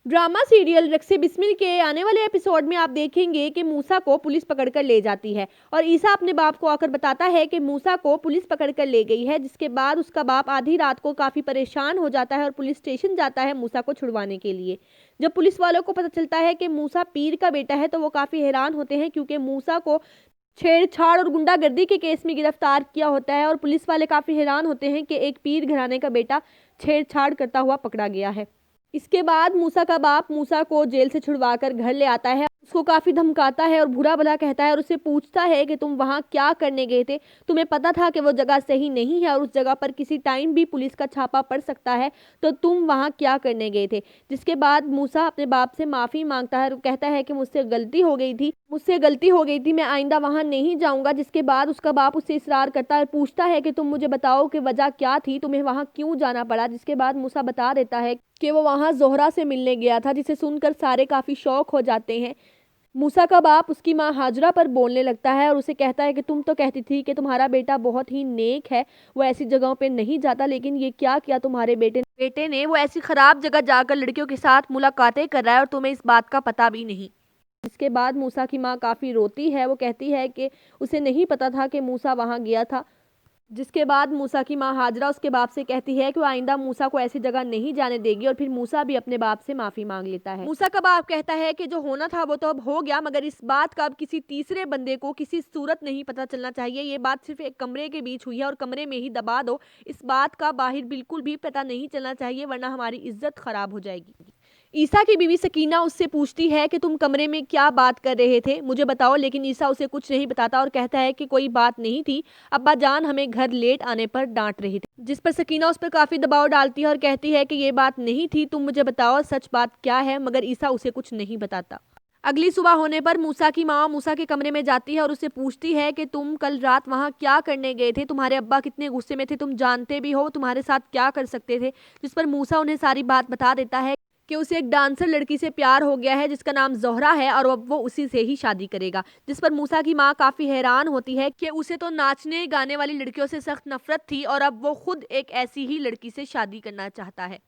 Drama serial रक्से Bismil के आने वाले एपिसोड में आप देखेंगे कि मूसा को पुलिस पकड़कर ले जाती है और ईसा अपने बाप को आकर बताता है कि मूसा को पुलिस पकड़कर ले गई है। जिसके बाद उसका बाप आधी रात को काफ़ी परेशान हो जाता है और पुलिस स्टेशन जाता है मूसा को छुड़वाने के लिए। जब पुलिस वालों को पता चलता है कि मूसा पीर का बेटा है तो वो काफ़ी हैरान होते हैं, क्योंकि मूसा को छेड़छाड़ और गुंडागर्दी के केस में गिरफ्तार किया होता है और पुलिस वाले काफ़ी हैरान होते हैं कि एक पीर घराने का बेटा छेड़छाड़ करता हुआ पकड़ा गया है। इसके बाद मूसा का बाप मूसा को जेल से छुड़वाकर घर ले आता है, उसको काफ़ी धमकाता है और बुरा भला कहता है और उससे पूछता है कि तुम वहाँ क्या करने गए थे, तुम्हें पता था कि वो जगह सही नहीं है और उस जगह पर किसी टाइम भी पुलिस का छापा पड़ सकता है, तो तुम वहाँ क्या करने गए थे। जिसके बाद मूसा अपने बाप से माफ़ी मांगता है और कहता है कि मुझसे गलती हो गई थी, मैं आइंदा वहाँ नहीं जाऊँगा। जिसके बाद उसका बाप उससे इसरार करता है और पूछता है कि तुम मुझे बताओ कि वजह क्या थी, तुम्हें वहाँ क्यों जाना पड़ा। जिसके बाद मूसा बता देता है कि वो वहाँ जोहरा से मिलने गया था, जिसे सुनकर सारे काफ़ी शौक हो जाते हैं। मूसा का बाप उसकी माँ हाजरा पर बोलने लगता है और उसे कहता है कि तुम तो कहती थी कि तुम्हारा बेटा बहुत ही नेक है, वो ऐसी जगहों पे नहीं जाता, लेकिन ये क्या किया तुम्हारे बेटे ने, वो ऐसी खराब जगह जाकर लड़कियों के साथ मुलाकातें कर रहा है और तुम्हें इस बात का पता भी नहीं। इसके बाद मूसा की माँ काफ़ी रोती है, वो कहती है कि उसे नहीं पता था कि मूसा वहाँ गया था। जिसके बाद मूसा की माँ हाजरा उसके बाप से कहती है कि वो आइंदा मूसा को ऐसी जगह नहीं जाने देगी और फिर मूसा भी अपने बाप से माफ़ी मांग लेता है। मूसा का बाप कहता है कि जो होना था वो तो अब हो गया, मगर इस बात का अब किसी तीसरे बंदे को किसी सूरत नहीं पता चलना चाहिए। ये बात सिर्फ एक कमरे के बीच हुई है और कमरे में ही दबा दो, इस बात का बाहर बिल्कुल भी पता नहीं चलना चाहिए, वरना हमारी इज्जत खराब हो जाएगी। ईसा की बीवी सकीना उससे पूछती है कि तुम कमरे में क्या बात कर रहे थे, मुझे बताओ। लेकिन ईसा उसे कुछ नहीं बताता और कहता है कि कोई बात नहीं थी, अब्बा जान हमें घर लेट आने पर डांट रही थी। जिस पर सकीना उस पर काफ़ी दबाव डालती है और कहती है कि ये बात नहीं थी, तुम मुझे बताओ सच बात क्या है। मगर ईसा उसे कुछ नहीं बताता। अगली सुबह होने पर मूसा की माँ मूसा के कमरे में जाती है और उससे पूछती है कि तुम कल रात वहाँ क्या करने गए थे, तुम्हारे अब्बा कितने गुस्से में थे, तुम जानते भी हो तुम्हारे साथ क्या कर सकते थे। जिस पर मूसा उन्हें सारी बात बता देता है कि उसे एक डांसर लड़की से प्यार हो गया है जिसका नाम जोहरा है और अब वो उसी से ही शादी करेगा। जिस पर मूसा की माँ काफ़ी हैरान होती है कि उसे तो नाचने गाने वाली लड़कियों से सख्त नफरत थी और अब वो खुद एक ऐसी ही लड़की से शादी करना चाहता है।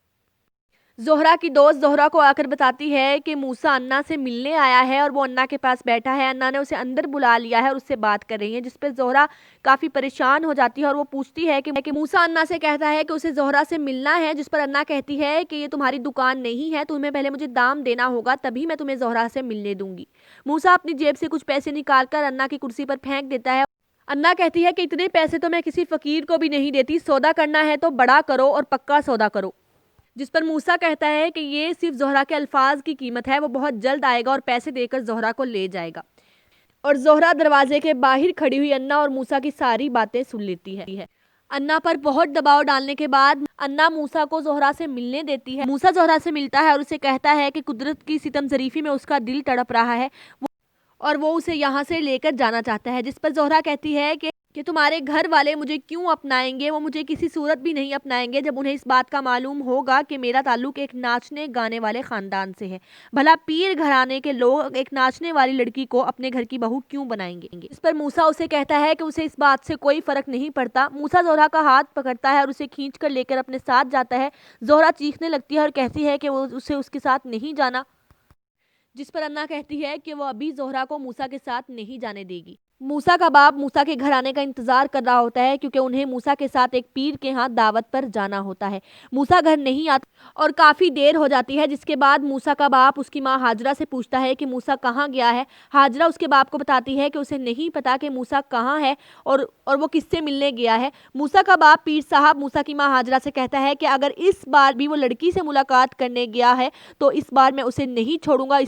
जोहरा की दोस्त जोहरा को आकर बताती है कि मूसा अन्ना से मिलने आया है और वो अन्ना के पास बैठा है, अन्ना ने उसे अंदर बुला लिया है और उससे बात कर रही है। जिस पर जोहरा काफ़ी परेशान हो जाती है और वो पूछती है कि मूसा अन्ना से कहता है कि उसे जोहरा से मिलना है। जिस पर अन्ना कहती है कि ये तुम्हारी दुकान नहीं है, तुम्हें पहले मुझे दाम देना होगा, तभी मैं तुम्हें जोहरा से मिलने दूंगी। मूसा अपनी जेब से कुछ पैसे निकाल कर अन्ना की कुर्सी पर फेंक देता है। अन्ना कहती है कि इतने पैसे तो मैं किसी फकीर को भी नहीं देती, सौदा करना है तो बड़ा करो और पक्का सौदा करो। जिस पर मूसा कहता है कि ये सिर्फ जोहरा के अल्फाज की कीमत है, वो बहुत जल्द आएगा और पैसे देकर जोहरा को ले जाएगा। और जोहरा दरवाजे के बाहर खड़ी हुई अन्ना और मूसा की सारी बातें सुन लेती है। अन्ना पर बहुत दबाव डालने के बाद अन्ना मूसा को जोहरा से मिलने देती है। मूसा जोहरा से मिलता है और उसे कहता है कि कुदरत की सितम जरीफी में उसका दिल तड़प रहा है और वो उसे यहाँ से लेकर जाना चाहता है। जिस पर जोहरा कहती है कि तुम्हारे घर वाले मुझे क्यों अपनाएंगे, वो मुझे किसी सूरत भी नहीं अपनाएंगे जब उन्हें इस बात का मालूम होगा कि मेरा ताल्लुक एक नाचने गाने वाले खानदान से है। भला पीर घराने के लोग एक नाचने वाली लड़की को अपने घर की बहू क्यों बनाएंगे। इस पर मूसा उसे कहता है कि उसे इस बात से कोई फर्क नहीं पड़ता। मूसा जोहरा का हाथ पकड़ता है और उसे खींच कर लेकर अपने साथ जाता है। जोहरा चीखने लगती है और कहती है कि वो उसे उसके साथ नहीं जाना। जिस पर अन्ना कहती है कि वो अभी जोहरा को मूसा के साथ नहीं जाने देगी। मूसा का बाप मूसा के घर आने का इंतजार कर रहा होता है, क्योंकि उन्हें मूसा के साथ एक पीर के यहाँ दावत पर जाना होता है। मूसा घर नहीं आता और काफ़ी देर हो जाती है। जिसके बाद मूसा का बाप उसकी माँ हाजरा से पूछता है कि मूसा कहाँ गया है। हाजरा उसके बाप को बताती है कि उसे नहीं पता कि मूसा कहाँ है और वो किससे मिलने गया है। मूसा का बाप पीर साहब मूसा की माँ हाजरा से कहता है कि अगर इस बार भी वो लड़की से मुलाकात करने गया है तो इस बार मैं उसे नहीं छोड़ूंगा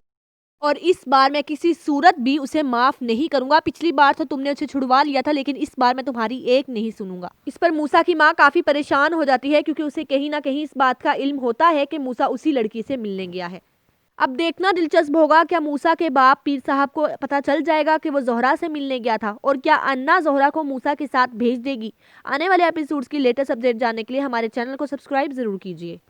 और इस बार मैं किसी सूरत भी उसे माफ नहीं करूंगा। पिछली बार तो तुमने उसे छुड़वा लिया था, लेकिन इस बार मैं तुम्हारी एक नहीं सुनूंगा। इस पर मूसा की माँ काफी परेशान हो जाती है, क्योंकि उसे कहीं ना कहीं इस बात का इल्म होता है कि मूसा उसी लड़की से मिलने गया है। अब देखना दिलचस्प होगा, क्या मूसा के बाप पीर साहब को पता चल जाएगा कि वो जोहरा से मिलने गया था और क्या अन्ना जोहरा को मूसा के साथ भेज देगी। आने वाले एपिसोड्स की लेटेस्ट अपडेट जानने के लिए हमारे चैनल को सब्सक्राइब जरूर कीजिए।